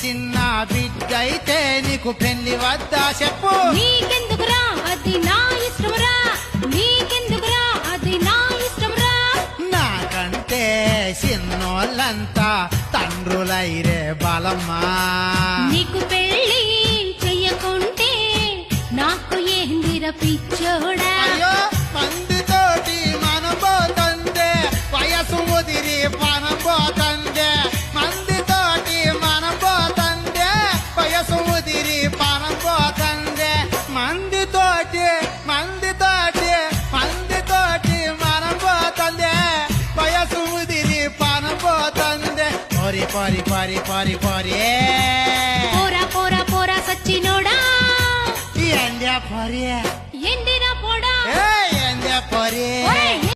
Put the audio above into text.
చిన్న బిడ్డైతే నీకు పెళ్లి వద్దా చెప్పు. నీకెందుకురా అది నా ఇష్టంరా, నీకెందుకురా అది నా ఇష్టంరా. నాకంటే చిన్నోళ్ళంతా తండ్రులైరే బలమ్మా. నీకు పెళ్లి చెయ్యకుంటే నాకు ఏందిర పిచ్చోడా. అయ్యో మందితోటి మనం పోతందే, వయసు ముదిరి మనం పోతందే. మందితోటి మనం పోతందే, వయసు ముదిరి మనం పోతందే. మందితోటి మందితోటి మందితోటి మనం పోతందే, వయసు ముదిరి మనం పోతందే. పొరి పొరి పొరి పొరి పొరి పోరా పోరా పోరా సచ్చినోడా, ఎండ పొరి ఎండిరా పోడా. ఎండ పొరి ఒరేయ్